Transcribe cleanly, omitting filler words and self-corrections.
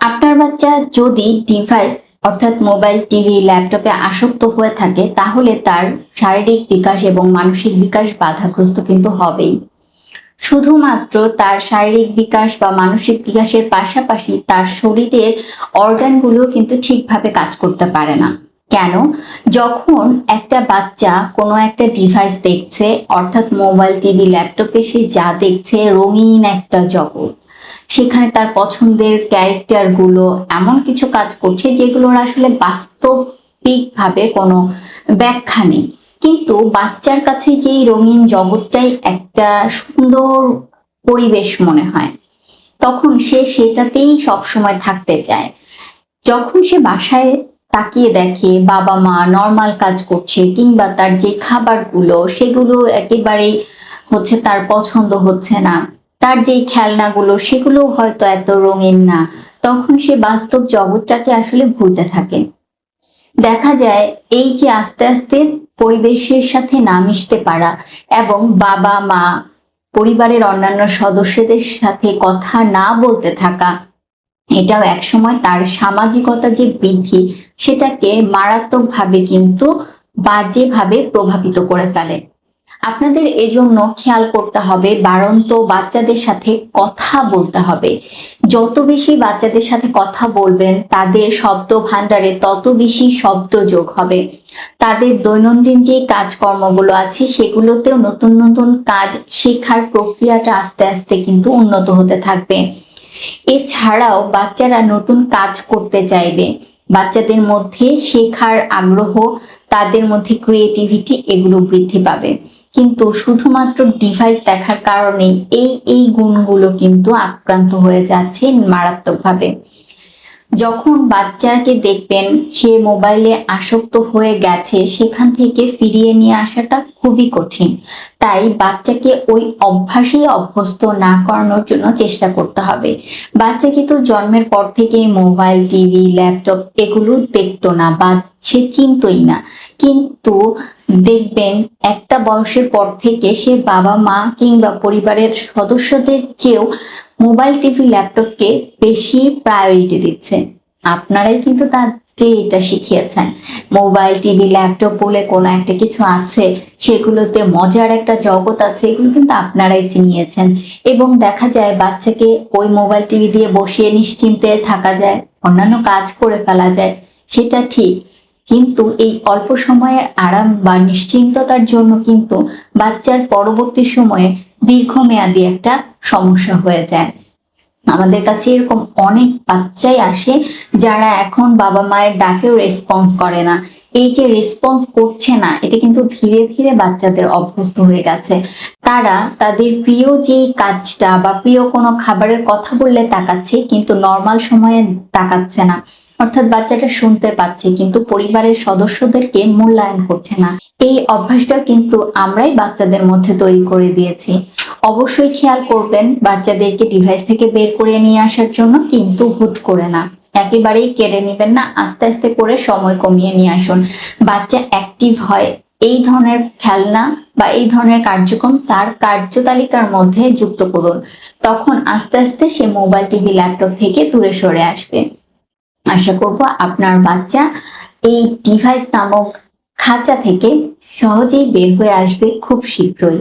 আপনার বাচ্চা যদি ডিভাইস অর্থাৎ মোবাইল, টিভি, ল্যাপটপে আসক্ত হয়ে থাকে তাহলে তার শারীরিক বিকাশ এবং মানসিক বিকাশ বাধাগ্রস্ত কিন্তু হবেই। শুধুমাত্র তার শারীরিক বিকাশ বা মানসিক বিকাশের পাশাপাশি তার শরীরের অর্গানগুলো কিন্তু ঠিকভাবে কাজ করতে পারে না। কেন? যখন একটা বাচ্চা কোনো একটা ডিভাইস দেখছে অর্থাৎ মোবাইল, টিভি, ল্যাপটপে সে যা দেখছে রঙিন একটা জগৎ। সেখানে তার পছন্দের ক্যারেক্টারগুলো এমন কিছু কাজ করছে যেগুলোর আসলে বাস্তবিকভাবে কোনো ব্যাখ্যা নেই। কিন্তু বাচ্চার কাছে যেই রঙিন জগৎটাই একটা সুন্দর পরিবেশ মনে হয়, তখন সে সেটাতেই সবসময় থাকতে চায়। যখন সে বাসায় তাকিয়ে দেখে বাবা-মা নরমাল কাজ করছে কিংবা তার যে খাবারগুলো সেগুলো একেবারেই তার পছন্দ হচ্ছে না। তার যেই খেলনাগুলো সেগুলোও হয়তো এত রঙিন না। তখন সে বাস্তব জগৎটাকে আসলে ভুলতে থাকে। দেখা যায় এই যে আস্তে, আস্তে পরিবেশের সাথে না মিশতে পারা এবং বাবা-মা, পরিবারের অন্যান্য সদস্যদের সাথে কথা না বলতে থাকা, এটাও একসময় তার সামাজিকতা যে বৃদ্ধি সেটাকে মারাত্মকভাবে কিন্তু বাজেভাবে প্রভাবিত করে ফেলে। আপনাদের এজন্য খেয়াল করতে হবে বাড়ন্ত বাচ্চাদের সাথে কথা বলতে হবে। যত বেশি বাচ্চাদের সাথে কথা বলবেন তাদের শব্দ ভান্ডারে তত বেশি শব্দ যোগ হবে। তাদের দৈনন্দিন যে কাজকর্মগুলো আছে সেগুলোতেও নতুন, নতুন কাজ শেখার প্রক্রিয়াটা আস্তে, আস্তে কিন্তু উন্নত হতে থাকবে। এছাড়াও বাচ্চারা নতুন কাজ করতে চাইবে। বাচ্চাদের মধ্যে শেখার আগ্রহ, তাদের মধ্যে ক্রিয়েটিভিটি এগুলো বৃদ্ধি পাবে। কিন্তু শুধুমাত্র ডিভাইস দেখার কারণেই এই গুণগুলো কিন্তু আক্রান্ত হয়ে যাচ্ছে মারাত্মকভাবে। যখন বাচ্চাকে দেখবেন সে মোবাইলে আসক্ত হয়ে গেছে সেখান থেকে ফিরিয়ে নিয়ে আসাটা খুবই কঠিন। তাই বাচ্চাকে ওই অভ্যাসেই অভ্যস্ত না করানোর জন্য চেষ্টা করতে হবে। বাচ্চা কিন্তু জন্মের পর থেকেই মোবাইল, টিভি, ল্যাপটপ এগুলো দেখতো না বা সে চিনতই না। কিন্তু দেখবেন একটা বয়সের পর থেকে সে বাবা-মা কিংবা পরিবারের সদস্যদের চেয়েও মোবাইল, টিভি, ল্যাপটপকে বেশি প্রায়োরিটি দিচ্ছে। আপনারাই কিন্তু তাকে এটা শিখিয়েছেন। মোবাইল, টিভি, ল্যাপটপ বলে কোনো একটা কিছু আছে, সেগুলোতে মজার একটা জগৎ আছে, এগুলো কিন্তু আপনারাই চিনিয়েছেন। এবং দেখা যায় বাচ্চাকে ওই মোবাইল, টিভি দিয়ে বসিয়ে নিশ্চিন্তে থাকা যায়, অন্যান্য কাজ করে ফেলা যায়, সেটা ঠিক। কিন্তু এই অল্প সময়ের আরাম বা নিশ্চিন্ততার জন্য কিন্তু বাচ্চার পরবর্তী সময়ে দীর্ঘমেয়াদী একটা সমস্যা হয়ে যায়। আমাদের কাছে এরকম অনেক বাচ্চাই আসে যারা এখন বাবা-মায়ের ডাকেও রেসপন্স করে না। এই যে রেসপন্স করছে না এটা কিন্তু ধীরে, ধীরে বাচ্চাদের অভ্যস্ত হয়ে গেছে। তারা তাদের প্রিয় যেই কাজটা বা প্রিয় কোনো খাবারের কথা বললে তাকাচ্ছে কিন্তু নরমাল সময়ে তাকাচ্ছে না। অর্থাৎ বাচ্চাটা শুনতে পাচ্ছে কিন্তু পরিবারের সদস্যদেরকে মূল্যায়ন করছে না। এই অভ্যাসটা কিন্তু আমরাই বাচ্চাদের মধ্যে তৈরি করে দিয়েছি। অবশ্যই খেয়াল করবেন বাচ্চাদেরকে ডিভাইস থেকে বের করে নিয়ে আসার জন্য, কিন্তু হুট করে না। একেবারেই কেড়ে নিবেন না, আস্তে, আস্তে করে সময় কমিয়ে নিয়ে আসুন। বাচ্চা অ্যাক্টিভ হয় এই ধরনের খেলনা বা এই ধরনের কার্যক্রম তার কার্যতালিকার মধ্যে যুক্ত করুন। তখন আস্তে, আস্তে সে মোবাইল, টিভি, ল্যাপটপ থেকে দূরে সরে আসবে। আশা করব আপনার বাচ্চা এই ডিভাইস নামক খাঁচা থেকে সহজেই বের হয়ে আসবে খুব শীঘ্রই।